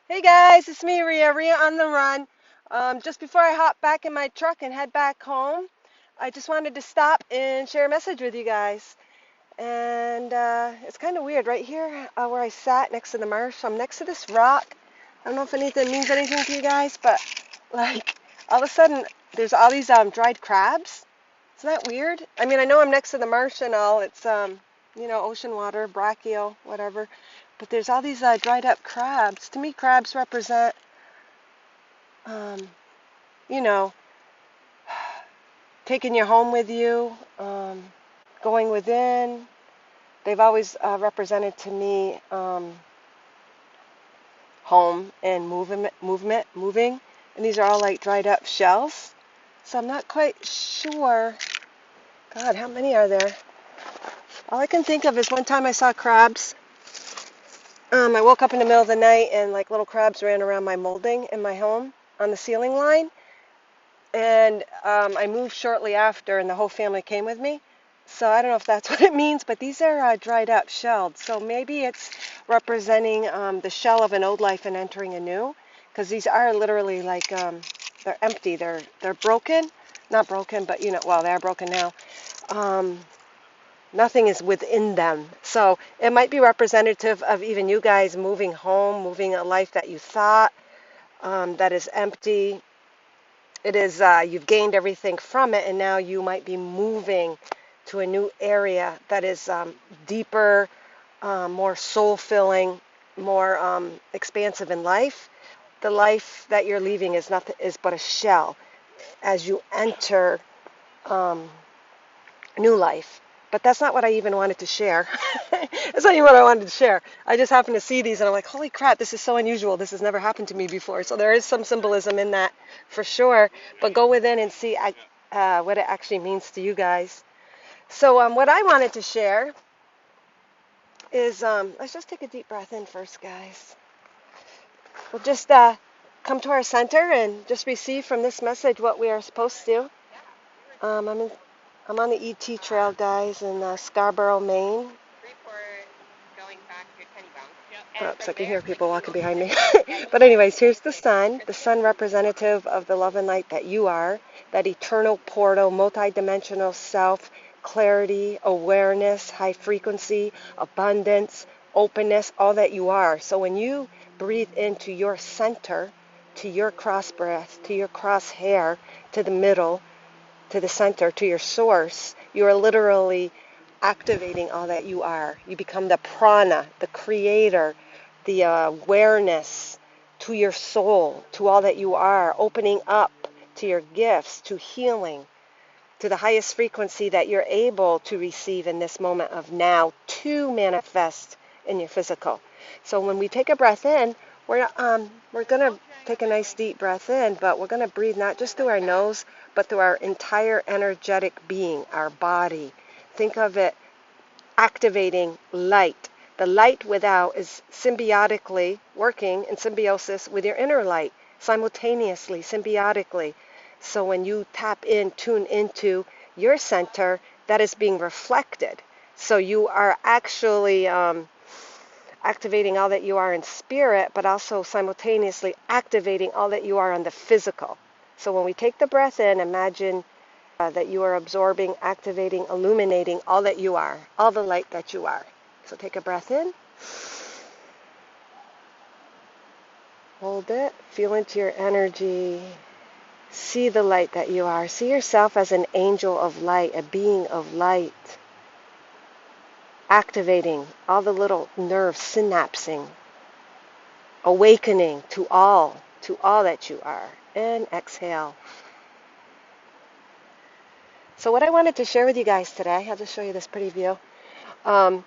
Hey guys, it's me, Ria on the run. Just before I hop back in my truck and head back home, I just wanted to stop and share a message with you guys. And it's kind of weird right here where I sat next to the marsh. I'm next to this rock. I don't know if anything means anything to you guys, but like all of a sudden there's all these dried crabs. Isn't that weird? I mean, I know I'm next to the marsh and all. It's ocean water, brachial, whatever. But there's all these dried up crabs. To me, crabs represent, um, you know, taking your home with you, going within. They've always represented to me home and moving. And these are all like dried up shells. So I'm not quite sure. God, how many are there? All I can think of is one time I saw crabs. I woke up in the middle of the night and like little crabs ran around my molding in my home on the ceiling line. And I moved shortly after, and the whole family came with me. So I don't know if that's what it means, but these are dried up, shelled. So maybe it's representing the shell of an old life and entering a new, because these are literally like they're empty. They're broken, not broken, but well, they're broken now. Um, Nothing is within them. So it might be representative of even you guys moving home, moving a life that you thought that is empty. It is you've gained everything from it, and now you might be moving to a new area that is deeper, more soul-filling, more expansive in life. The life that you're leaving is nothing, is but a shell as you enter um, new life. But that's not what I even wanted to share. That's not even what I wanted to share. I just happened to see these and I'm like, holy crap, this is so unusual. This has never happened to me before. So there is some symbolism in that for sure. But go within and see what it actually means to you guys. So what I wanted to share is let's just take a deep breath in first, guys. We'll just come to our center and just receive from this message what we are supposed to. Um, I'm in, I'm on the ET Trail, guys, in Scarborough, Maine. Oops, I can hear people walking behind me. But anyways, here's the sun representative of the love and light that you are, that eternal portal, multidimensional self, clarity, awareness, high frequency, abundance, openness, all that you are. So when you breathe into your center, to your cross breath, to your crosshair, to the middle, to the center, to your source, you are literally activating all that you are. You become the prana, the creator, the awareness to your soul, to all that you are, opening up to your gifts, to healing, to the highest frequency that you're able to receive in this moment of now to manifest in your physical. So when we take a breath in, we're going to take a nice deep breath in, but we're going to breathe not just through our nose, but through our entire energetic being, our body. Think of it activating light. The light without is symbiotically working in symbiosis with your inner light, simultaneously, symbiotically. So when you tap in, tune into your center, that is being reflected. So you are actually activating all that you are in spirit, but also simultaneously activating all that you are on the physical. So when we take the breath in, imagine that you are absorbing, activating, illuminating all that you are, all the light that you are. So take a breath in, hold it, feel into your energy, see the light that you are. See yourself as an angel of light, a being of light, activating all the little nerves, synapsing, awakening to all that you are. And exhale. So what I wanted to share with you guys today, I'll just show you this pretty view, um,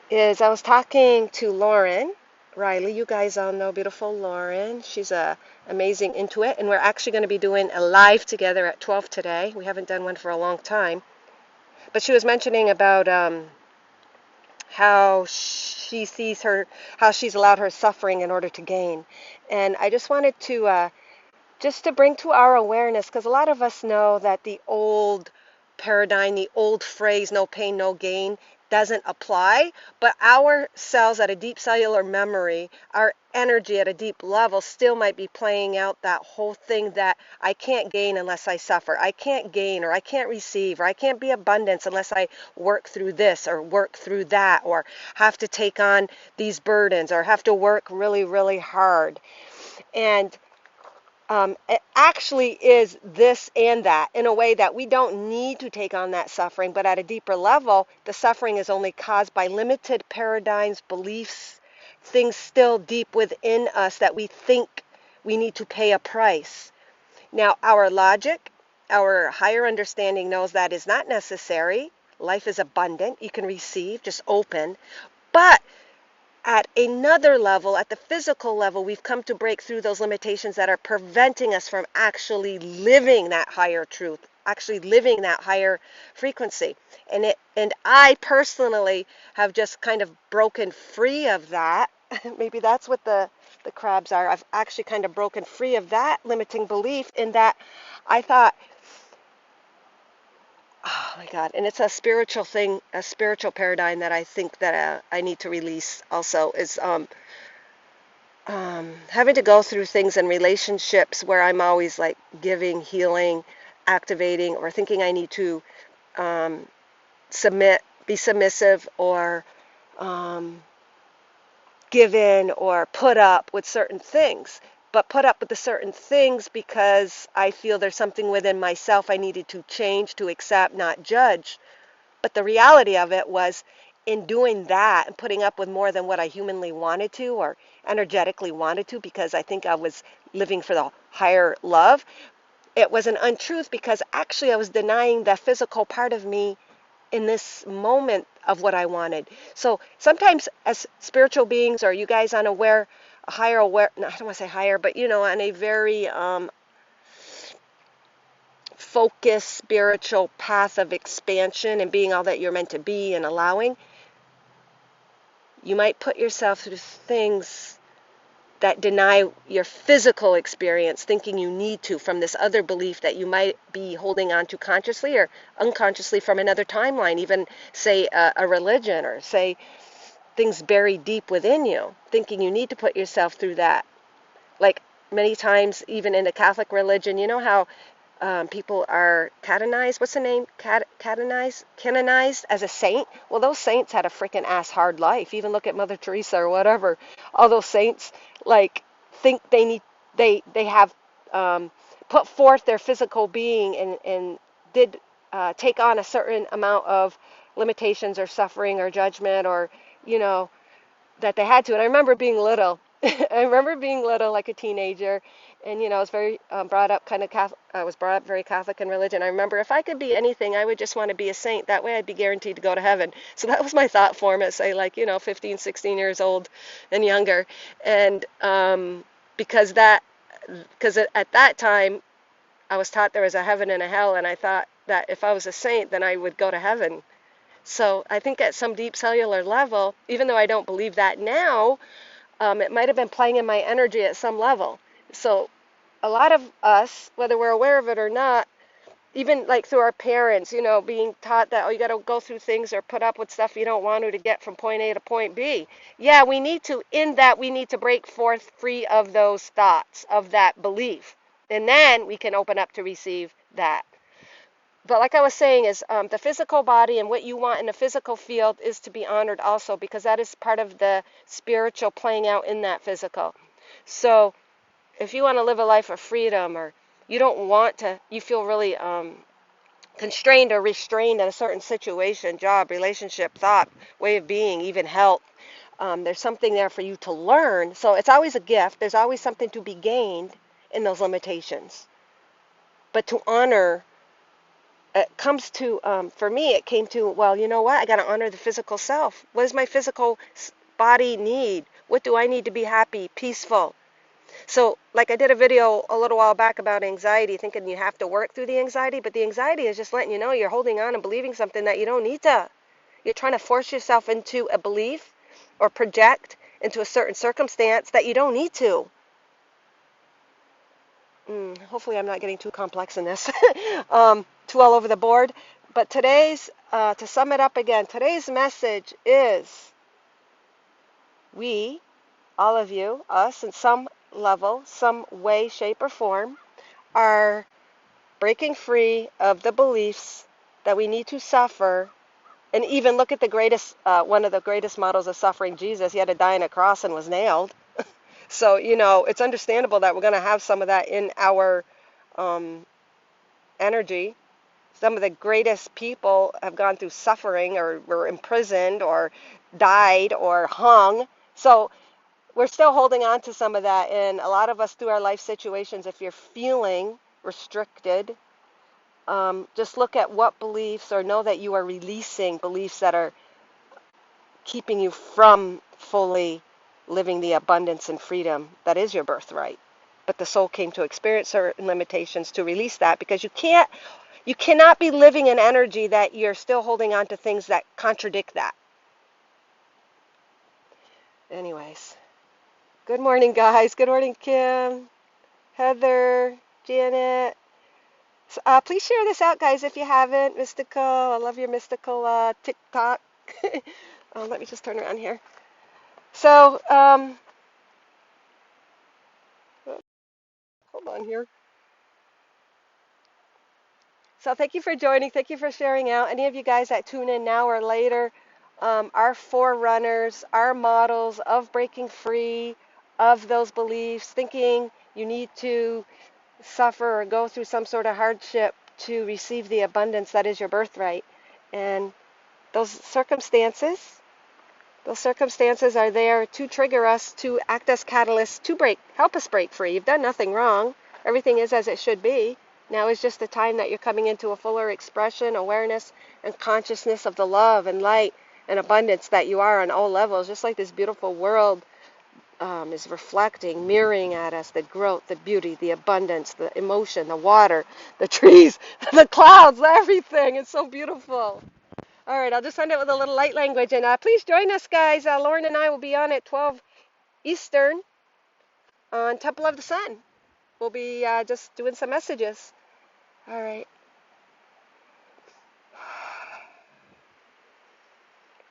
is I was talking to Lauren Riley. You guys all know beautiful Lauren. She's a amazing intuit, and we're actually going to be doing a live together at 12 today. We haven't done one for a long time. But she was mentioning about how she sees how she's allowed her suffering in order to gain. And I just wanted to just to bring to our awareness, because a lot of us know that the old paradigm, the old phrase, no pain, no gain, doesn't apply, but our cells at a deep cellular memory, our energy at a deep level still might be playing out that whole thing that I can't gain unless I suffer. I can't gain, or I can't receive, or I can't be abundance unless I work through this or work through that, or have to take on these burdens or have to work really, really hard. And it actually is this and that in a way that we don't need to take on that suffering, but at a deeper level, the suffering is only caused by limited paradigms, beliefs, things still deep within us that we think we need to pay a price. Now, our logic, our higher understanding knows that is not necessary. Life is abundant. You can receive, just open. But at another level, at the physical level, we've come to break through those limitations that are preventing us from actually living that higher truth, actually living that higher frequency. And I personally have just kind of broken free of that. Maybe that's what the crabs are. I've actually kind of broken free of that limiting belief in that I thought, oh my God, and it's a spiritual thing, a spiritual paradigm that I think that I need to release also is having to go through things in relationships where I'm always like giving, healing, activating, or thinking I need to um, submit, be submissive, or um, give in, or put up with certain things. But put up with the certain things because I feel there's something within myself I needed to change, to accept, not judge. But the reality of it was, in doing that and putting up with more than what I humanly wanted to or energetically wanted to, because I think I was living for the higher love, it was an untruth because actually I was denying the physical part of me in this moment of what I wanted. So sometimes as spiritual beings, or you guys unaware, a higher aware, no, I don't want to say higher, but on a very focused spiritual path of expansion and being all that you're meant to be and allowing, you might put yourself through things that deny your physical experience, thinking you need to, from this other belief that you might be holding on to consciously or unconsciously from another timeline, even say a religion, or say things buried deep within you, thinking you need to put yourself through that. Like many times, even in the Catholic religion, you know how people are canonized. What's the name? Canonized as a saint. Well, those saints had a freaking ass hard life. Even look at Mother Teresa or whatever. All those saints like think they have put forth their physical being and did take on a certain amount of limitations or suffering or judgment, or you know that they had to. And I remember being little. I remember being little, like a teenager, and I was very brought up kind of Catholic. I was brought up very Catholic in religion. I remember if I could be anything, I would just want to be a saint. That way, I'd be guaranteed to go to heaven. So that was my thought form at, say, like 15, 16 years old and younger, and because at that time I was taught there was a heaven and a hell, and I thought that if I was a saint, then I would go to heaven. So I think at some deep cellular level, even though I don't believe that now, it might have been playing in my energy at some level. So a lot of us, whether we're aware of it or not, even like through our parents, being taught that, oh, you got to go through things or put up with stuff you don't want to get from point A to point B. Yeah, we need to, in that, we need to break forth free of those thoughts, of that belief. And then we can open up to receive that. But like I was saying, is the physical body and what you want in the physical field is to be honored also, because that is part of the spiritual playing out in that physical. So if you want to live a life of freedom, or you don't want to, you feel really constrained or restrained in a certain situation, job, relationship, thought, way of being, even health, there's something there for you to learn. So it's always a gift. There's always something to be gained in those limitations. But to honor, it comes to, for me, it came to, well, you know what? I got to honor the physical self. What does my physical body need? What do I need to be happy, peaceful? So, like I did a video a little while back about anxiety, thinking you have to work through the anxiety, but the anxiety is just letting you know you're holding on and believing something that you don't need to. You're trying to force yourself into a belief or project into a certain circumstance that you don't need to. Hopefully I'm not getting too complex in this, too all over the board. But today's to sum it up again, today's message is we, all of you, us in some level, some way, shape, or form, are breaking free of the beliefs that we need to suffer. And even look at the greatest, one of the greatest models of suffering, Jesus. He had to die on a cross and was nailed. So, it's understandable that we're going to have some of that in our um, energy. Some of the greatest people have gone through suffering or were imprisoned or died or hung. So we're still holding on to some of that. And a lot of us through our life situations, if you're feeling restricted, just look at what beliefs or know that you are releasing beliefs that are keeping you from fully living the abundance and freedom that is your birthright. But the soul came to experience certain limitations to release that, because you cannot be living in energy that you're still holding on to things that contradict that. Anyways, good morning, guys. Good morning, Kim, Heather, Janet. Please share this out, guys, if you haven't. Mystical, I love your mystical TikTok. Let me just turn around here. So, hold on here. So thank you for joining. Thank you for sharing out. Any of you guys that tune in now or later, our forerunners, our models of breaking free of those beliefs, thinking you need to suffer or go through some sort of hardship to receive the abundance that is your birthright. And those circumstances are there to trigger us, to act as catalysts to help us break free. You've done nothing wrong. Everything is as it should be. Now is just the time that you're coming into a fuller expression, awareness, and consciousness of the love and light and abundance that you are on all levels. Just like this beautiful world is reflecting, mirroring at us the growth, the beauty, the abundance, the emotion, the water, the trees, the clouds, everything. It's so beautiful. All right, I'll just end it with a little light language. And please join us, guys. Lauren and I will be on at 12 Eastern on Temple of the Sun. We'll be just doing some messages. All right.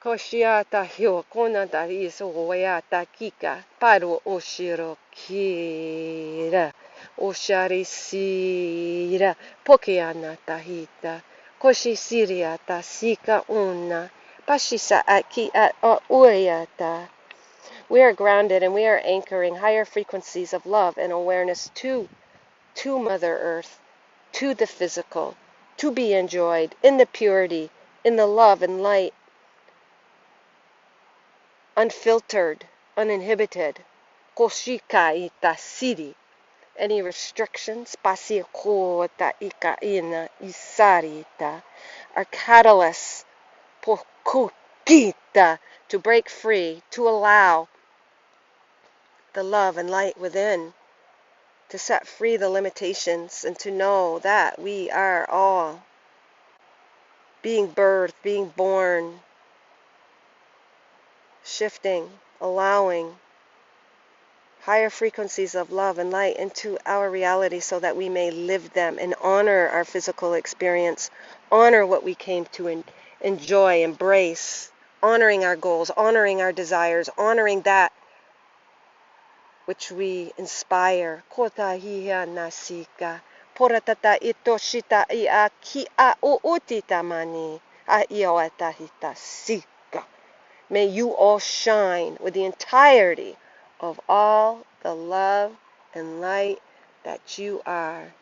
Koshiata hio konata iso wayata kika paru oshiro kira oshari sira pokeana tahita koshi siriata sika una pashisa aki at uyata. We are grounded and we are anchoring higher frequencies of love and awareness to Mother Earth, to the physical, to be enjoyed in the purity, in the love and light, unfiltered, uninhibited. Koshika ita siri. Any restrictions, pasi ko ta ika ina isarita, are catalysts pokukita to break free, to allow the love and light within, to set free the limitations, and to know that we are all being birthed, being born, shifting, allowing higher frequencies of love and light into our reality so that we may live them and honor our physical experience, honor what we came to enjoy, embrace, honoring our goals, honoring our desires, honoring that which we inspire. Kota hiha nasika. Poratata ito shita ia ki a uutita mani. A iawata hita sika. May you all shine with the entirety of all the love and light that you are.